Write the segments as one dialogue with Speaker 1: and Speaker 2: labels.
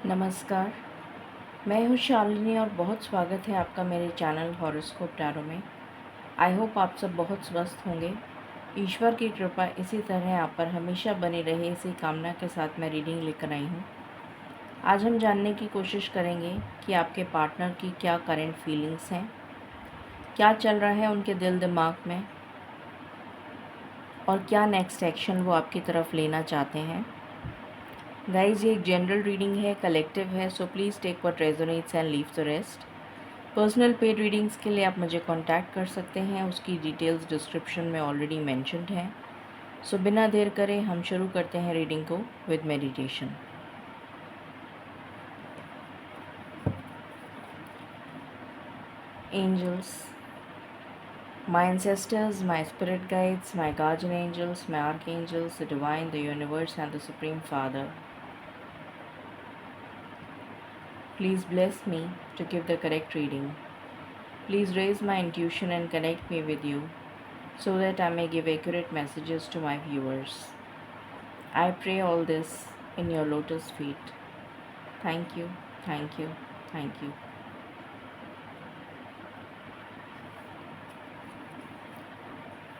Speaker 1: नमस्कार, मैं हूँ शालिनी और बहुत स्वागत है आपका मेरे चैनल हॉरोस्कोप टैरो में। आई होप आप सब बहुत स्वस्थ होंगे। ईश्वर की कृपा इसी तरह आप पर हमेशा बनी रहे, इसी कामना के साथ मैं रीडिंग लेकर आई हूँ। आज हम जानने की कोशिश करेंगे कि आपके पार्टनर की क्या करंट फीलिंग्स हैं, क्या चल रहा है उनके दिल दिमाग में और क्या नेक्स्ट एक्शन वो आपकी तरफ लेना चाहते हैं। गाइज, ये एक जनरल रीडिंग है, कलेक्टिव है, so please take what resonates and leave the rest. Personal paid readings के लिए आप मुझे कांटेक्ट कर सकते हैं, उसकी डिटेल्स डिस्क्रिप्शन में ऑलरेडी मेंशन्ड हैं। सो बिना देर करे हम शुरू करते हैं रीडिंग को with meditation. Angels, my ancestors, my spirit guides, my guardian angels, my archangels, the divine, the universe and the supreme father, please bless me to give the correct reading. Please raise my intuition and connect me with you so that I may give accurate messages to my viewers. I pray all this in your lotus feet. Thank you, thank you, thank you.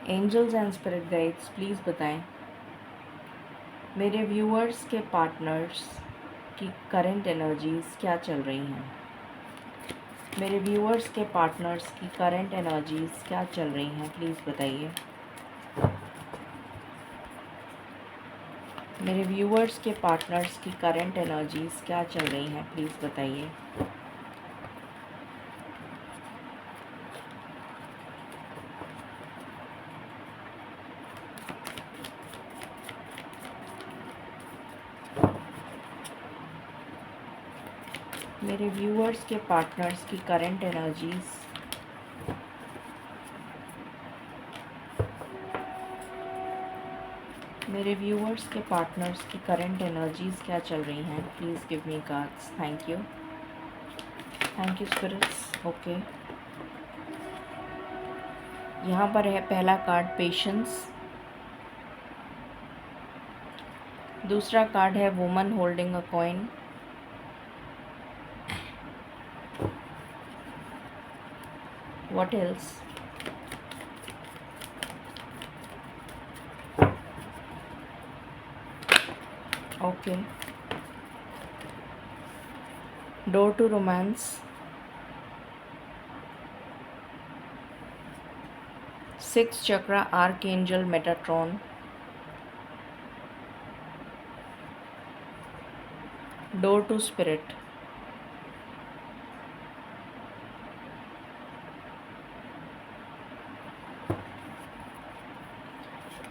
Speaker 1: Angels and spirit guides, please बताएं मेरे viewers के partners की current energies क्या चल रही हैं। मेरे viewers के पार्टनर्स की करंट एनर्जीज़ क्या चल रही हैं, प्लीज़ बताइए। मेरे व्यूअर्स के पार्टनर्स की करंट एनर्जीज़ क्या चल रही हैं, प्लीज़ बताइए। मेरे व्यूअर्स के पार्टनर्स की करंट एनर्जीज़ मेरे व्यूअर्स के पार्टनर्स की करंट एनर्जीज़ क्या चल रही हैं, please give me cards. Thank you spirits. Okay, यहाँ पर है पहला कार्ड पेशेंस, दूसरा कार्ड है woman holding a coin, what else, okay, door to romance, six chakra archangel Metatron, door to spirit,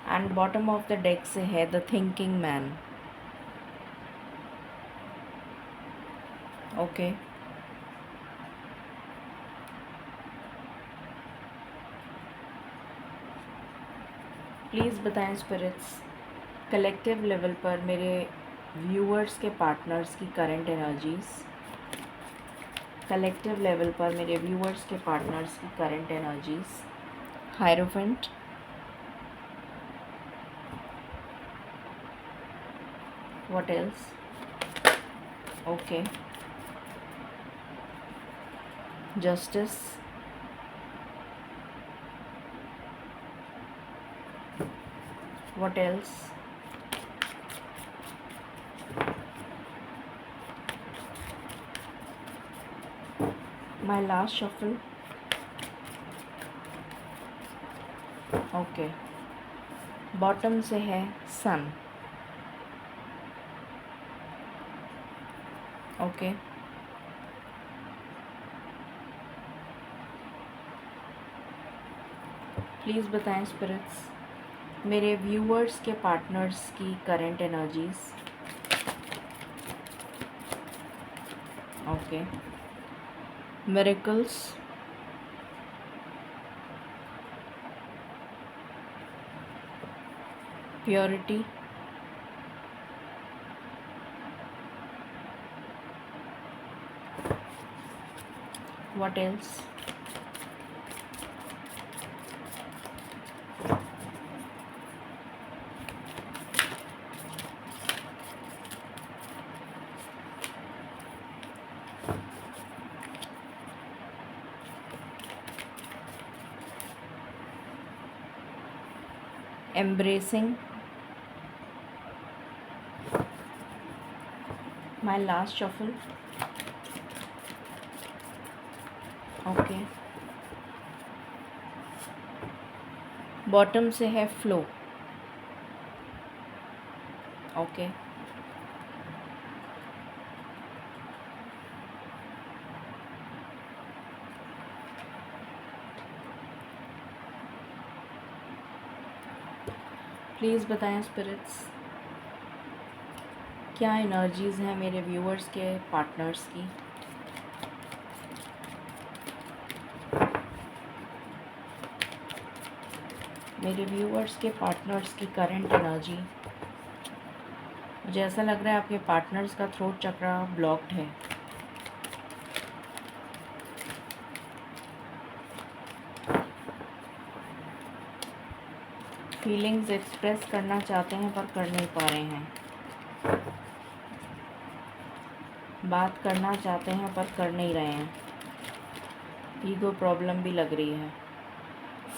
Speaker 1: and bottom of the deck से है the thinking man. Okay, please बताएं spirits, collective level पर मेरे viewers के partners की current energies, collective level पर मेरे viewers के पार्टनर्स की current energies. Hierophant, what else, okay, justice, what else, my last shuffle, okay, bottom से है सन, ओके, प्लीज़ बताएं स्पिरिट्स मेरे व्यूअर्स के पार्टनर्स की current energies. Okay, miracles, purity, what else, embracing. My last shuffle. Okay, bottom से है flow. Okay, please बताएं spirits, क्या एनर्जीज़ हैं मेरे व्यूअर्स के पार्टनर्स की. मेरे व्यूअर्स के पार्टनर्स की करंट एनर्जी. मुझे ऐसा लग रहा है आपके पार्टनर्स का थ्रोट चक्रा ब्लॉक्ड है. फीलिंग्स एक्सप्रेस करना चाहते हैं पर कर नहीं पा रहे हैं. बात करना चाहते हैं पर कर नहीं रहे हैं. ईगो प्रॉब्लम भी लग रही है.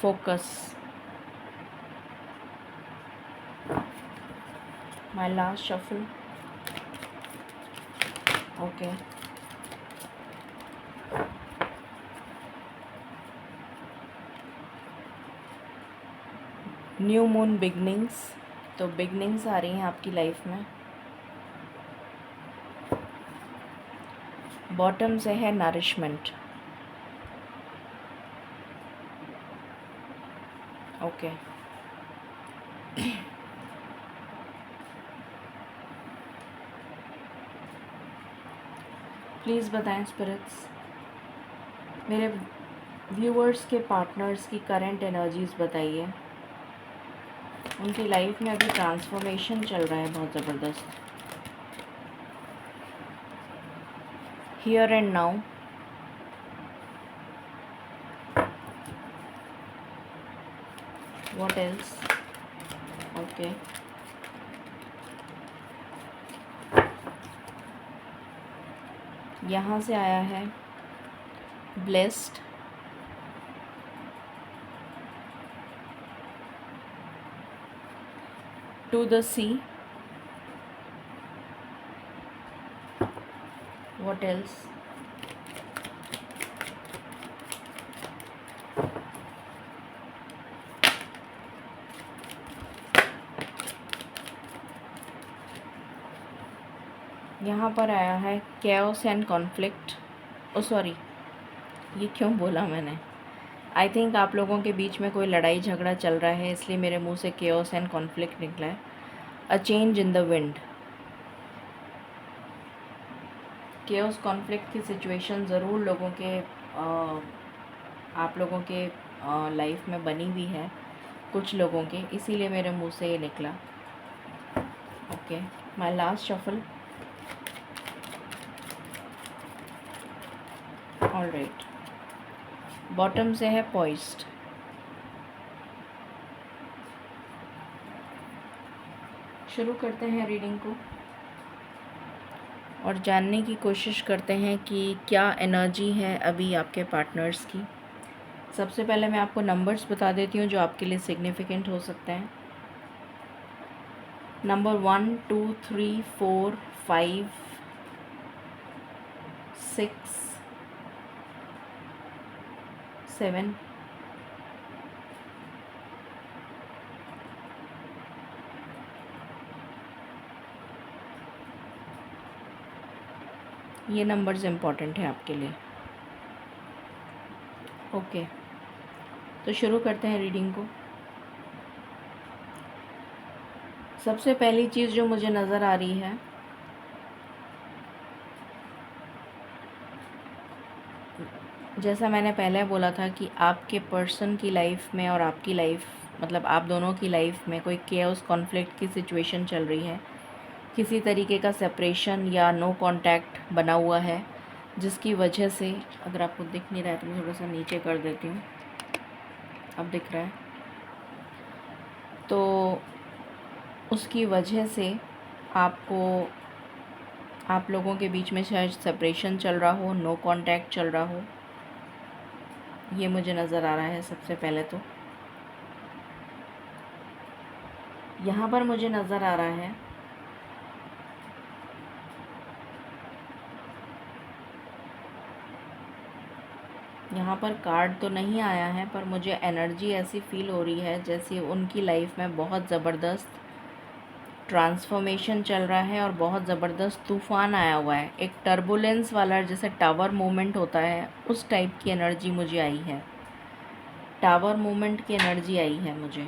Speaker 1: Focus. My last shuffle. Okay, new moon beginnings. तो बिगनिंग्स आ रही हैं आपकी लाइफ में. बॉटम से है नरिशमेंट. ओके, प्लीज़ बताएं स्पिरिट्स, मेरे व्यूअर्स के पार्टनर्स की करंट एनर्जीज़ बताइए. उनकी लाइफ में अभी ट्रांसफॉर्मेशन चल रहा है बहुत ज़बरदस्त. Here and now. What else. Okay, यहाँ से आया है blessed. To the sea. What else. यहाँ पर आया है chaos and conflict. Oh sorry, ये क्यों बोला मैंने. आई थिंक आप लोगों के बीच में कोई लड़ाई झगड़ा चल रहा है, इसलिए मेरे मुंह से कैओस एंड कॉन्फ्लिक्ट निकला है. A change in the wind. Chaos conflict की सिचुएशन ज़रूर लोगों के आप लोगों के लाइफ में बनी हुई है, कुछ लोगों के, इसीलिए मेरे मुंह से ये निकला. Okay, my last shuffle. All right, bottom से है पॉइस्ड. शुरू करते हैं रीडिंग को और जानने की कोशिश करते हैं कि क्या एनर्जी है अभी आपके पार्टनर्स की. सबसे पहले मैं आपको नंबर्स बता देती हूँ जो आपके लिए सिग्निफिकेंट हो सकते हैं. नंबर 1, 2, 3, 4, 5, 6, 7, ये नंबर्स इम्पॉर्टेंट हैं आपके लिए. ओके, तो शुरू करते हैं रीडिंग को. सबसे पहली चीज़ जो मुझे नज़र आ रही है, जैसा मैंने पहले बोला था कि आपके पर्सन की लाइफ में और आपकी लाइफ, मतलब आप दोनों की लाइफ में कोई केओस कॉन्फ्लिक्ट की सिचुएशन चल रही है. किसी तरीके का सेपरेशन या नो कांटेक्ट बना हुआ है, जिसकी वजह से, अगर आपको दिख नहीं रहा है तो मैं थोड़ा सा नीचे कर देती हूँ. अब दिख रहा है. तो उसकी वजह से आपको, आप लोगों के बीच में शायद सेपरेशन चल रहा हो, नो कांटेक्ट चल रहा हो. ये मुझे नज़र आ रहा है सबसे पहले तो. यहाँ पर मुझे नज़र आ रहा है यहाँ पर कार्ड तो नहीं आया है, पर मुझे एनर्जी ऐसी फील हो रही है जैसे उनकी लाइफ में बहुत ज़बरदस्त ट्रांसफॉर्मेशन चल रहा है और बहुत ज़बरदस्त तूफ़ान आया हुआ है। एक टर्बुलेंस वाला जैसे टावर मूवमेंट होता है, उस टाइप की एनर्जी मुझे आई है। टावर मूवमेंट की एनर्जी आई है मुझे।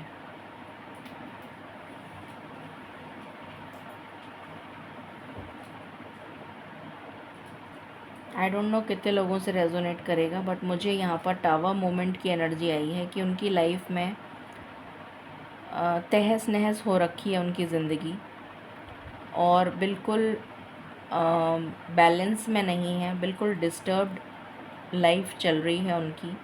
Speaker 1: आई डोंट नो कितने लोगों से रेजोनेट करेगा, बट मुझे यहाँ पर टावर मूवमेंट की एनर्जी आई है कि उनकी लाइफ में तहस नहस हो रखी है उनकी ज़िंदगी, और बिल्कुल बैलेंस में नहीं है, बिल्कुल डिस्टर्ब्ड लाइफ चल रही है उनकी।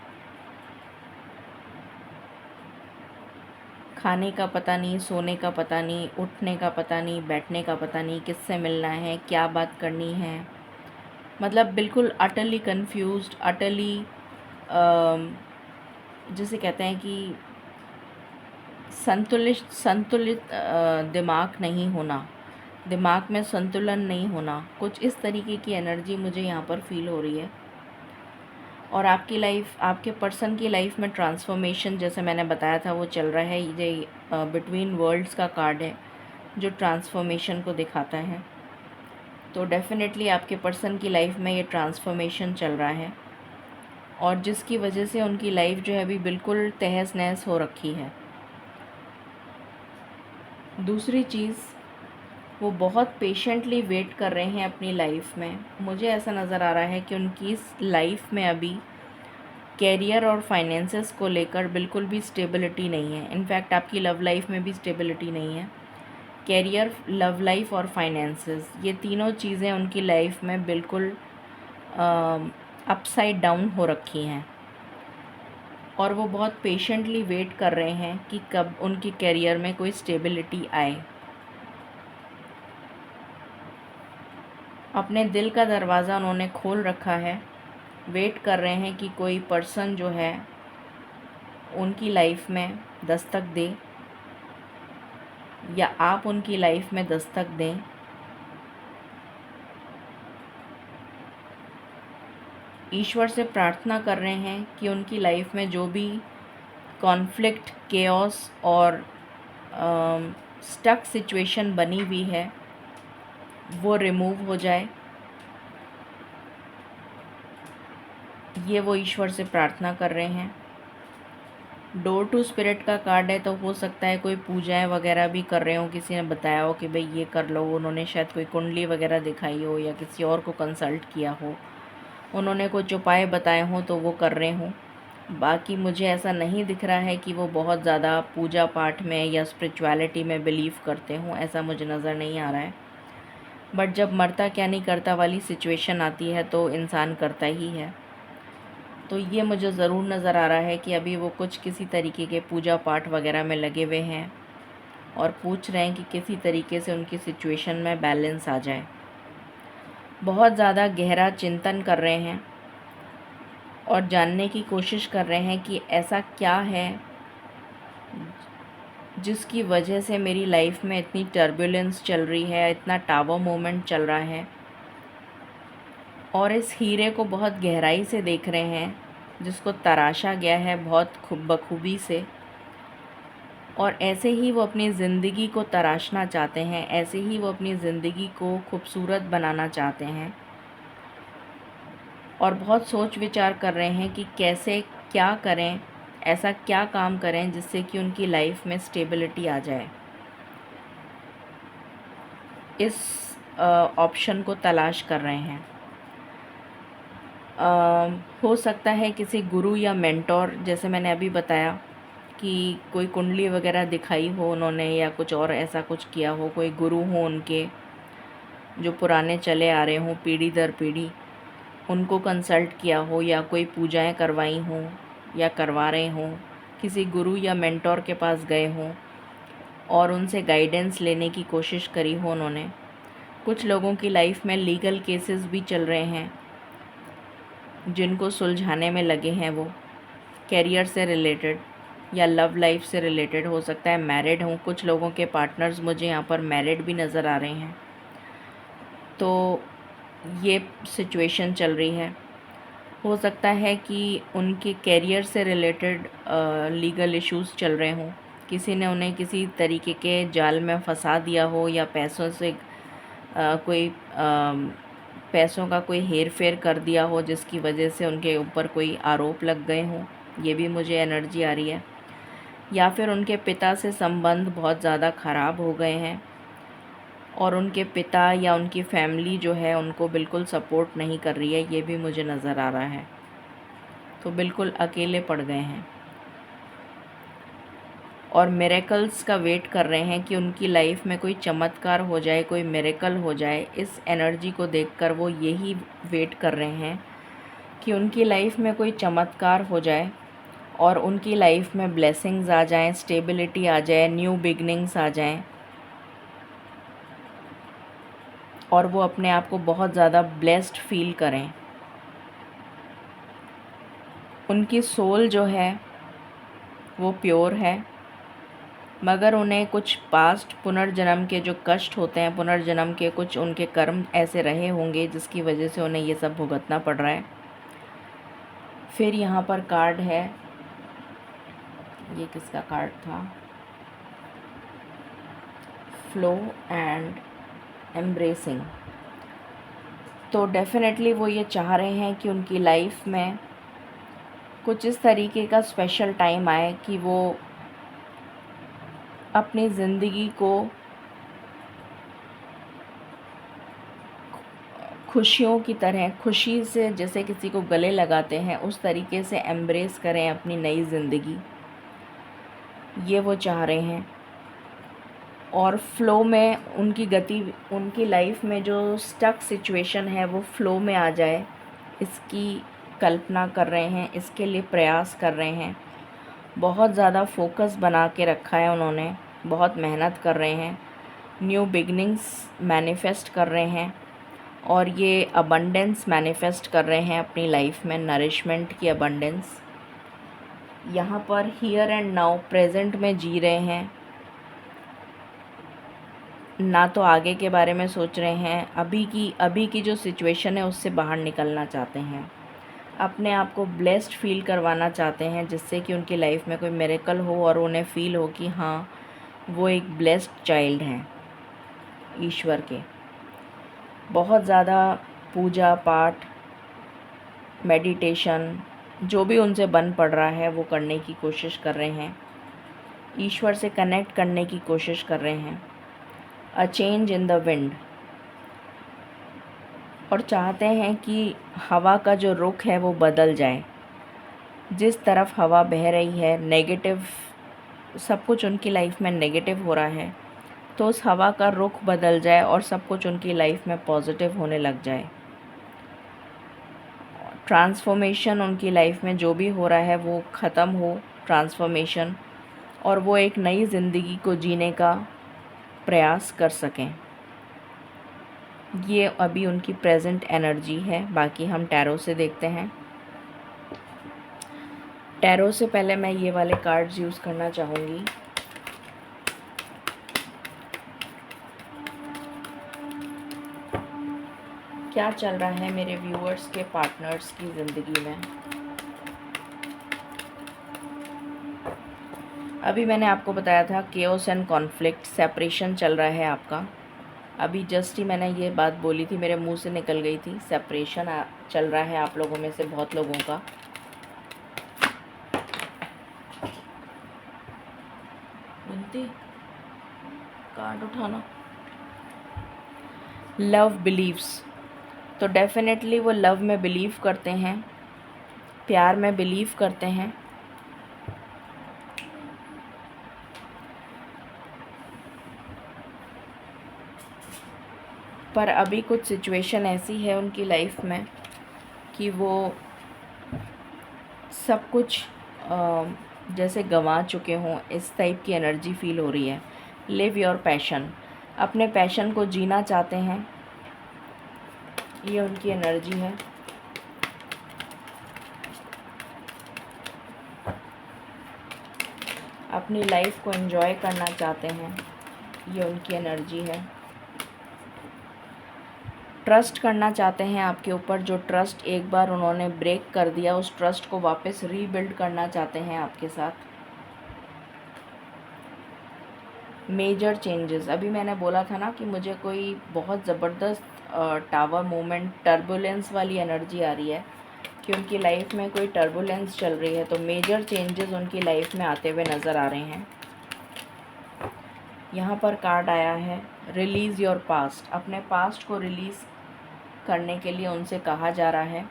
Speaker 1: खाने का पता नहीं, सोने का पता नहीं, उठने का पता नहीं, बैठने का पता नहीं, किससे मिलना है, क्या बात करनी है, मतलब बिल्कुल अटरली कंफ्यूज्ड, अटरली जिसे कहते हैं कि संतुलित संतुलित दिमाग नहीं होना, दिमाग में संतुलन नहीं होना, कुछ इस तरीके की एनर्जी मुझे यहाँ पर फील हो रही है। और आपकी लाइफ, आपके पर्सन की लाइफ में ट्रांसफॉर्मेशन, जैसे मैंने बताया था, वो चल रहा है। ये बिटवीन वर्ल्ड्स का कार्ड है जो ट्रांसफॉर्मेशन को दिखाता है। तो डेफ़िनेटली आपके पर्सन की लाइफ में ये ट्रांसफॉर्मेशन चल रहा है, और जिसकी वजह से उनकी लाइफ जो है अभी बिल्कुल तहस नहस हो रखी है। दूसरी चीज़, वो बहुत पेशेंटली वेट कर रहे हैं अपनी लाइफ में। मुझे ऐसा नज़र आ रहा है कि उनकी इस लाइफ में अभी कैरियर और फाइनेंसेस को लेकर बिल्कुल भी स्टेबिलिटी नहीं है। इनफैक्ट आपकी लव लाइफ में भी स्टेबिलिटी नहीं है। कैरियर, लव लाइफ और फाइनेंसेस, ये तीनों चीज़ें उनकी लाइफ में बिल्कुल अपसाइड डाउन हो रखी हैं, और वो बहुत पेशेंटली वेट कर रहे हैं कि कब उनकी कैरियर में कोई स्टेबिलिटी आए। अपने दिल का दरवाज़ा उन्होंने खोल रखा है, वेट कर रहे हैं कि कोई पर्सन जो है उनकी लाइफ में दस्तक दे, या आप उनकी लाइफ में दस्तक दें। ईश्वर से प्रार्थना कर रहे हैं कि उनकी लाइफ में जो भी कॉन्फ्लिक्ट, केओस और स्टक सिचुएशन बनी हुई है वो रिमूव हो जाए। ये वो ईश्वर से प्रार्थना कर रहे हैं। डोर टू स्पिरिट का कार्ड है, तो हो सकता है कोई पूजाएं वगैरह भी कर रहे हो, किसी ने बताया हो कि भाई ये कर लो, उन्होंने शायद कोई कुंडली वगैरह दिखाई हो, या किसी और को कंसल्ट किया हो, उन्होंने कुछ उपाय बताए हों तो वो कर रहे हों। बाकी मुझे ऐसा नहीं दिख रहा है कि वो बहुत ज़्यादा पूजा पाठ में या स्पिरिचुअलिटी में बिलीव करते हों, ऐसा मुझे नज़र नहीं आ रहा है। बट जब मरता क्या नहीं करता वाली सिचुएशन आती है तो इंसान करता ही है। तो ये मुझे ज़रूर नज़र आ रहा है कि अभी वो कुछ किसी तरीके के पूजा पाठ वगैरह में लगे हुए हैं, और पूछ रहे हैं कि किसी तरीके से उनकी सिचुएशन में बैलेंस आ जाए। बहुत ज़्यादा गहरा चिंतन कर रहे हैं और जानने की कोशिश कर रहे हैं कि ऐसा क्या है जिसकी वजह से मेरी लाइफ में इतनी टर्बुलेंस चल रही है, इतना टावर मोमेंट चल रहा है, और इस हीरे को बहुत गहराई से देख रहे हैं, जिसको तराशा गया है बहुत बखूबी से, और ऐसे ही वो अपनी ज़िंदगी को तराशना चाहते हैं, ऐसे ही वो अपनी ज़िंदगी को खूबसूरत बनाना चाहते हैं, और बहुत सोच विचार कर रहे हैं कि कैसे क्या करें, ऐसा क्या काम करें जिससे कि उनकी लाइफ में स्टेबिलिटी आ जाए। इस ऑप्शन को तलाश कर रहे हैं। हो सकता है किसी गुरु या मेंटोर, जैसे मैंने अभी बताया कि कोई कुंडली वगैरह दिखाई हो उन्होंने, या कुछ और ऐसा कुछ किया हो, कोई गुरु हो उनके जो पुराने चले आ रहे हों पीढ़ी दर पीढ़ी, उनको कंसल्ट किया हो, या कोई पूजाएं करवाई हों या करवा रहे हों, किसी गुरु या मेंटोर के पास गए हों और उनसे गाइडेंस लेने की कोशिश करी हो उन्होंने। कुछ लोगों की लाइफ में लीगल केसेस भी चल रहे हैं जिनको सुलझाने में लगे हैं वो, कैरियर से रिलेटेड या लव लाइफ से रिलेटेड हो सकता है, मैरिड हूँ। कुछ लोगों के पार्टनर्स मुझे यहाँ पर मैरिड भी नज़र आ रहे हैं। तो ये सिचुएशन चल रही है। हो सकता है कि उनके करियर से रिलेटेड लीगल इश्यूज़ चल रहे हों। किसी ने उन्हें किसी तरीके के जाल में फंसा दिया हो, या पैसों से पैसों का कोई हेर फेर कर दिया हो, जिसकी वजह से उनके ऊपर कोई आरोप लग गए हों। ये भी मुझे एनर्जी आ रही है। या फिर उनके पिता से संबंध बहुत ज़्यादा ख़राब हो गए हैं और उनके पिता या उनकी फैमिली जो है उनको बिल्कुल सपोर्ट नहीं कर रही है, ये भी मुझे नज़र आ रहा है। तो बिल्कुल अकेले पड़ गए हैं और मिरेकल्स का वेट कर रहे हैं कि उनकी लाइफ में कोई चमत्कार हो जाए, कोई मिरेकल हो जाए। इस एनर्जी को देखकर वो यही वेट कर रहे हैं कि उनकी लाइफ में कोई चमत्कार हो जाए और उनकी लाइफ में ब्लेसिंग्स आ जाएं, स्टेबिलिटी आ जाए, न्यू बिगनिंग्स आ जाएं और वो अपने आप को बहुत ज़्यादा ब्लेस्ड फील करें। उनकी सोल जो है वो प्योर है, मगर उन्हें कुछ पास्ट पुनर्जन्म के जो कष्ट होते हैं, पुनर्जन्म के कुछ उनके कर्म ऐसे रहे होंगे जिसकी वजह से उन्हें ये सब भुगतना पड़ रहा है। फिर यहाँ पर कार्ड है, ये किसका कार्ड था? Flow and embracing. तो डेफिनेटली वो ये चाह रहे हैं कि उनकी लाइफ में कुछ इस तरीके का स्पेशल टाइम आए कि वो अपनी ज़िंदगी को खुशियों की तरह, खुशी से जैसे किसी को गले लगाते हैं उस तरीके से एम्ब्रेस करें अपनी नई ज़िंदगी, ये वो चाह रहे हैं। और फ़्लो में उनकी गति, उनकी लाइफ में जो स्टक सिचुएशन है वो फ़्लो में आ जाए, इसकी कल्पना कर रहे हैं, इसके लिए प्रयास कर रहे हैं। बहुत ज़्यादा फोकस बना के रखा है उन्होंने, बहुत मेहनत कर रहे हैं, न्यू बिगनिंग्स मैनिफेस्ट कर रहे हैं और ये अबंडेंस मैनिफेस्ट कर रहे हैं अपनी लाइफ में, नरिशमेंट की अबंडेंस। यहाँ पर हियर एंड नाउ प्रेजेंट में जी रहे हैं, ना तो आगे के बारे में सोच रहे हैं। अभी की जो सिचुएशन है उससे बाहर निकलना चाहते हैं, अपने आप को ब्लेस्ड फील करवाना चाहते हैं, जिससे कि उनकी लाइफ में कोई मिरेकल हो और उन्हें फ़ील हो कि हाँ वो एक ब्लेस्ड चाइल्ड हैं ईश्वर के। बहुत ज़्यादा पूजा पाठ, मेडिटेशन, जो भी उनसे बन पड़ रहा है वो करने की कोशिश कर रहे हैं, ईश्वर से कनेक्ट करने की कोशिश कर रहे हैं। A change in the wind. और चाहते हैं कि हवा का जो रुख है वो बदल जाए। जिस तरफ हवा बह रही है, नेगेटिव, सब कुछ उनकी लाइफ में नेगेटिव हो रहा है, तो उस हवा का रुख बदल जाए और सब कुछ उनकी लाइफ में पॉजिटिव होने लग जाए। ट्रांसफॉर्मेशन उनकी लाइफ में जो भी हो रहा है वो ख़त्म हो, ट्रांसफॉर्मेशन, और वो एक नई ज़िंदगी को जीने का प्रयास कर सकें। ये अभी उनकी प्रेजेंट एनर्जी है। बाकी हम टैरो से देखते हैं। टैरो से पहले मैं ये वाले कार्ड्स यूज़ करना चाहूँगी। क्या चल रहा है मेरे व्यूअर्स के पार्टनर्स की ज़िंदगी में? अभी मैंने आपको बताया था केओस एंड कॉन्फ्लिक्ट, सेपरेशन चल रहा है आपका। अभी जस्ट ही मैंने ये बात बोली थी, मेरे मुंह से निकल गई थी। सेपरेशन चल रहा है आप लोगों में से बहुत लोगों का। कार्ड उठाना। Love believes. तो डेफिनेटली वो लव में बिलीव करते हैं, प्यार में बिलीव करते हैं। पर अभी कुछ सिचुएशन ऐसी है उनकी लाइफ में कि वो सब कुछ जैसे गंवा चुके हों, इस टाइप की एनर्जी फील हो रही है। लिव योर पैशन, अपने पैशन को जीना चाहते हैं, ये उनकी एनर्जी है। अपनी लाइफ को एंजॉय करना चाहते हैं, ये उनकी एनर्जी है। ट्रस्ट करना चाहते हैं आपके ऊपर, जो ट्रस्ट एक बार उन्होंने ब्रेक कर दिया उस ट्रस्ट को वापस रीबिल्ड करना चाहते हैं आपके साथ। मेजर चेंजेस, अभी मैंने बोला था ना कि मुझे कोई बहुत ज़बरदस्त टावर मूवमेंट, टर्बुलेंस वाली एनर्जी आ रही है कि उनकी लाइफ में कोई टर्बुलेंस चल रही है, तो मेजर चेंजेस उनकी लाइफ में आते हुए नज़र आ रहे हैं। यहाँ पर कार्ड आया है रिलीज़ योर पास्ट, अपने पास्ट को रिलीज़ करने के लिए उनसे कहा जा रहा है,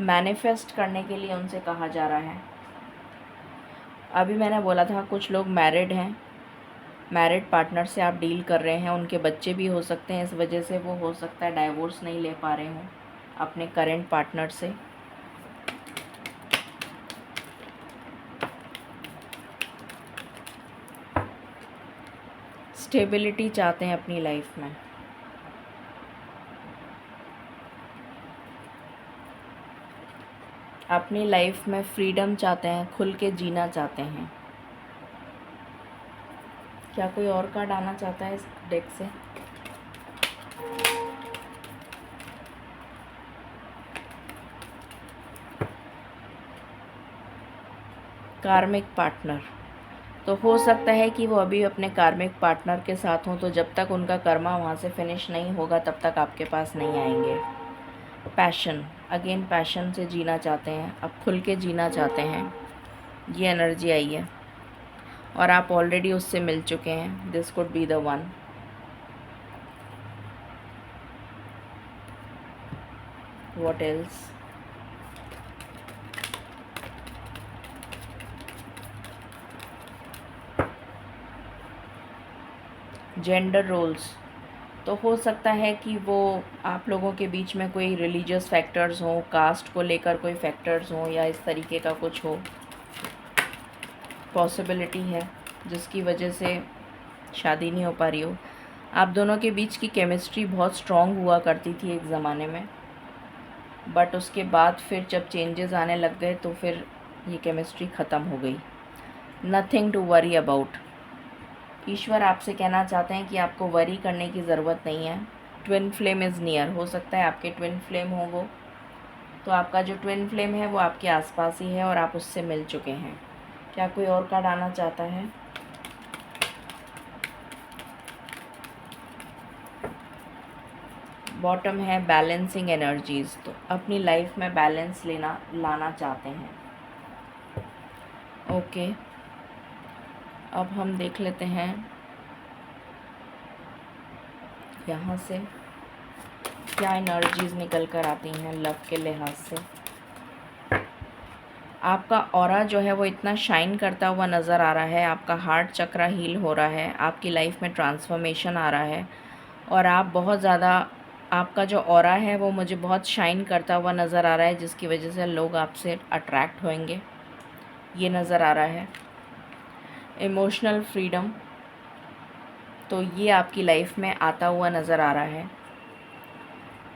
Speaker 1: मैनिफेस्ट करने के लिए उनसे कहा जा रहा है। अभी मैंने बोला था कुछ लोग मैरिड हैं, मैरिड पार्टनर से आप डील कर रहे हैं, उनके बच्चे भी हो सकते हैं, इस वजह से वो हो सकता है डाइवोर्स नहीं ले पा रहे हों अपने करेंट पार्टनर से। स्टेबिलिटी चाहते हैं अपनी लाइफ में, अपनी लाइफ में फ्रीडम चाहते हैं, खुल के जीना चाहते हैं। क्या कोई और कार्ड आना चाहता है इस डेक से? कार्मिक पार्टनर, तो हो सकता है कि वो अभी अपने कार्मिक पार्टनर के साथ हों, तो जब तक उनका कर्मा वहाँ से फिनिश नहीं होगा तब तक आपके पास नहीं आएंगे। पैशन, अगेन पैशन से जीना चाहते हैं, अब खुल के जीना चाहते हैं, ये एनर्जी आई है। और आप ऑलरेडी उससे मिल चुके हैं, this could be the one. What else? Gender roles, तो हो सकता है कि वो आप लोगों के बीच में कोई रिलीजियस फैक्टर्स हों, कास्ट को लेकर कोई फैक्टर्स हों या इस तरीके का कुछ हो, पॉसिबिलिटी है जिसकी वजह से शादी नहीं हो पा रही हो। आप दोनों के बीच की केमिस्ट्री बहुत स्ट्रॉन्ग हुआ करती थी एक ज़माने में, बट उसके बाद फिर जब चेंजेस आने लग गए तो फिर ये केमिस्ट्री ख़त्म हो गई। नथिंग टू वरी अबाउट, ईश्वर आपसे कहना चाहते हैं कि आपको वरी करने की ज़रूरत नहीं है। ट्विन फ्लेम इज़ नियर, हो सकता है आपके ट्विन फ्लेम हो वो, तो आपका जो ट्विन फ्लेम है वो आपके आसपास ही है और आप उससे मिल चुके हैं। क्या कोई और कार्ड आना चाहता है? बॉटम है बैलेंसिंग एनर्जीज़, तो अपनी लाइफ में बैलेंस लाना चाहते हैं। ओके, अब हम देख लेते हैं यहाँ से क्या एनर्जीज़ निकल कर आती हैं लव के लिहाज से। आपका ऑरा जो है वो इतना शाइन करता हुआ नज़र आ रहा है, आपका हार्ट चक्रा हील हो रहा है, आपकी लाइफ में ट्रांसफॉर्मेशन आ रहा है और आप बहुत ज़्यादा, आपका जो ऑरा है वो मुझे बहुत शाइन करता हुआ नज़र आ रहा है, जिसकी वजह से लोग आपसे अट्रैक्ट होंगे, ये नज़र आ रहा है। इमोशनल फ्रीडम, तो ये आपकी लाइफ में आता हुआ नज़र आ रहा है।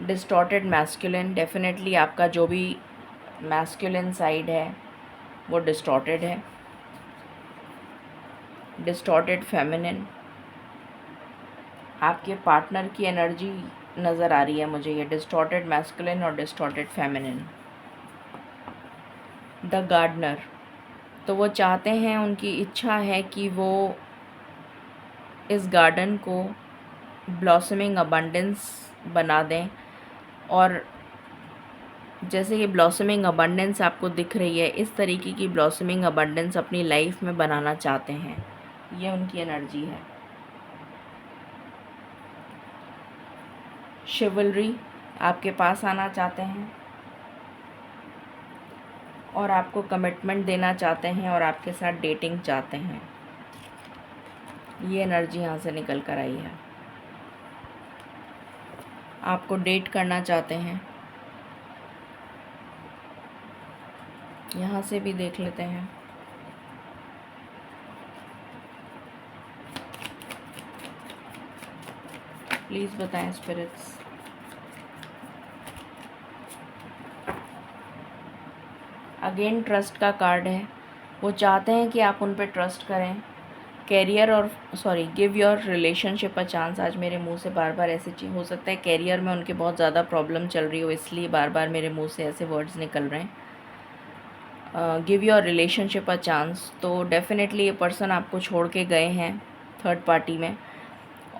Speaker 1: डिस्टॉर्टेड मैस्कुलिन, डेफिनेटली आपका जो भी मैस्कुलिन साइड है वो डिस्टॉर्टेड है। डिस्टॉर्टेड फेमिनिन, आपके पार्टनर की एनर्जी नज़र आ रही है मुझे, ये डिस्टॉर्टेड मैस्कुलिन और डिस्टॉर्टेड फेमिनिन। द गार्डनर, तो वो चाहते हैं, उनकी इच्छा है कि वो इस गार्डन को ब्लॉसमिंग अबंडेंस बना दें, और जैसे ये ब्लॉसमिंग अबंडेंस आपको दिख रही है, इस तरीके की ब्लॉसमिंग अबंडेंस अपनी लाइफ में बनाना चाहते हैं, ये उनकी एनर्जी है। शिवलरी, आपके पास आना चाहते हैं और आपको कमिटमेंट देना चाहते हैं और आपके साथ डेटिंग चाहते हैं, ये एनर्जी यहाँ से निकल कर आई है। आपको डेट करना चाहते हैं, यहाँ से भी देख लेते हैं। प्लीज़ बताएं स्पिरिट्स। अगेन ट्रस्ट का कार्ड है, वो चाहते हैं कि आप उन पे ट्रस्ट करें। कैरियर और give your relationship a chance. आज मेरे मुंह से बार बार ऐसे चीज़ हो सकता है कैरियर में उनके बहुत ज़्यादा प्रॉब्लम चल रही हो, इसलिए बार बार मेरे मुंह से ऐसे वर्ड्स निकल रहे हैं। Give your relationship a chance. तो डेफिनेटली ये पर्सन आपको छोड़ के गए हैं थर्ड पार्टी में,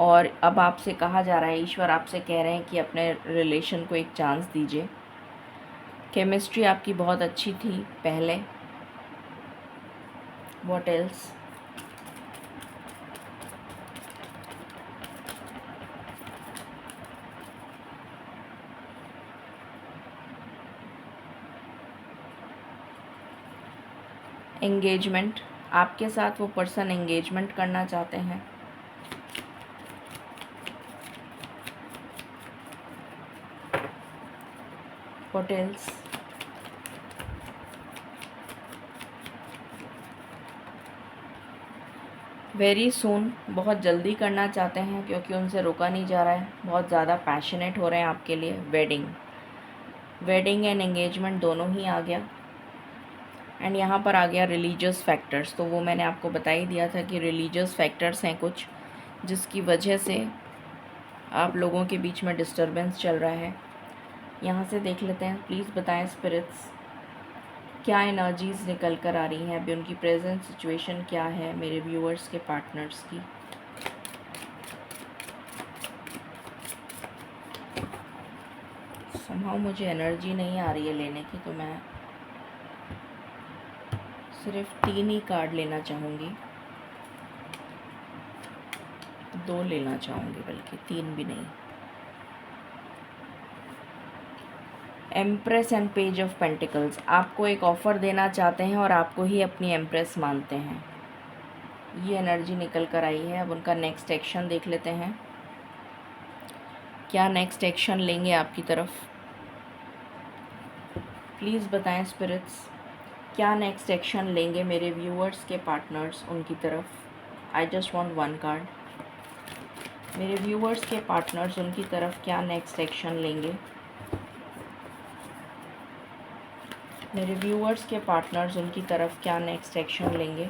Speaker 1: और अब आपसे कहा जा रहा है, ईश्वर आपसे कह रहे हैं कि अपने रिलेशन को एक चांस दीजिए। केमिस्ट्री आपकी बहुत अच्छी थी पहले। What else? एंगेजमेंट, आपके साथ वो पर्सन एंगेजमेंट करना चाहते हैं। What else? वेरी सून, बहुत जल्दी करना चाहते हैं क्योंकि उनसे रोका नहीं जा रहा है, बहुत ज़्यादा पैशनेट हो रहे हैं आपके लिए। वेडिंग एंड एंगेजमेंट दोनों ही आ गया। एंड यहाँ पर आ गया रिलीजियस फैक्टर्स। तो वो मैंने आपको बता ही दिया था कि रिलीजियस फैक्टर्स हैं कुछ, जिसकी वजह से आप लोगों के बीच में डिस्टर्बेंस चल रहा है। यहाँ से देख लेते हैं, प्लीज़ बताएं स्पिरिट्स क्या एनर्जीज़ निकल कर आ रही हैं, अभी उनकी प्रेजेंट सिचुएशन क्या है मेरे व्यूअर्स के पार्टनर्स की। समहाउ मुझे एनर्जी नहीं आ रही है लेने की, तो मैं सिर्फ 3 ही कार्ड लेना चाहूँगी, 2 लेना चाहूँगी, बल्कि 3 भी नहीं। Empress and page of pentacles, आपको एक ऑफ़र देना चाहते हैं और आपको ही अपनी एम्प्रेस मानते हैं, ये एनर्जी निकल कर आई है। अब उनका नेक्स्ट एक्शन देख लेते हैं, क्या नेक्स्ट एक्शन लेंगे आपकी तरफ। प्लीज़ बताएं स्पिरिट्स क्या नेक्स्ट एक्शन लेंगे मेरे व्यूअर्स के पार्टनर्स उनकी तरफ। I just want 1 card. मेरे व्यूअर्स के पार्टनर्स उनकी तरफ क्या नेक्स्ट एक्शन लेंगे। मेरे व्यूअर्स के पार्टनर्स उनकी तरफ क्या नेक्स्ट एक्शन लेंगे।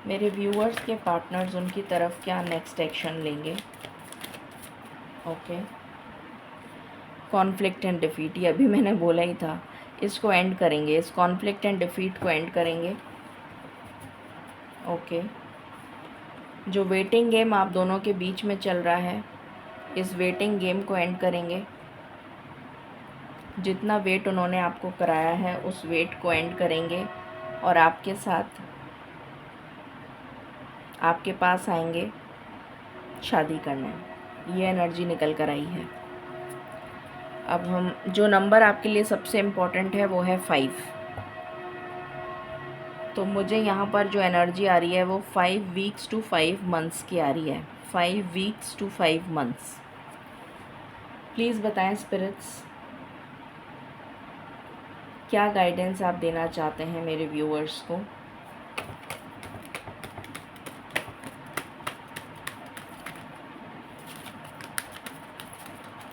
Speaker 1: मेरे व्यूअर्स के पार्टनर्स उनकी तरफ क्या नेक्स्ट एक्शन लेंगे। ओके, कॉन्फ्लिक्ट एंड डिफीट, ये अभी मैंने बोला ही था, इसको एंड करेंगे, इस कॉन्फ्लिक्ट एंड डिफीट को एंड करेंगे। ओके, जो वेटिंग गेम आप दोनों के बीच में चल रहा है, इस वेटिंग गेम को एंड करेंगे। जितना वेट उन्होंने आपको कराया है उस वेट को एंड करेंगे और आपके साथ आपके पास आएंगे शादी करने। ये एनर्जी निकल कर आई है। अब हम जो नंबर आपके लिए सबसे इम्पोर्टेंट है वो है 5। तो मुझे यहाँ पर जो एनर्जी आ रही है वो 5 वीक्स टू 5 मंथ्स की आ रही है। 5 वीक्स टू 5 मंथ्स। प्लीज़ बताएं स्पिरिट्स क्या गाइडेंस आप देना चाहते हैं मेरे व्यूअर्स को।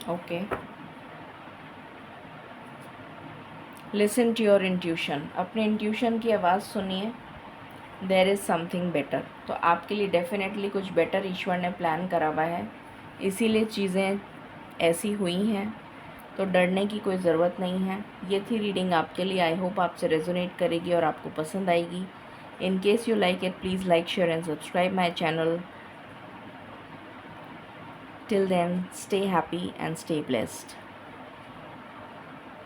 Speaker 1: Okay, listen to your intuition, अपने इंट्यूशन की आवाज़ सुनिए। There is something better. तो आपके लिए डेफिनेटली कुछ बेटर ईश्वर ने प्लान करा हुआ है, इसीलिए चीज़ें ऐसी हुई हैं, तो डरने की कोई ज़रूरत नहीं है। ये थी रीडिंग आपके लिए। आई होप आपसे रेजोनेट करेगी और आपको पसंद आएगी। In case you like it, please like, share and subscribe my channel. Till then, stay happy and stay blessed.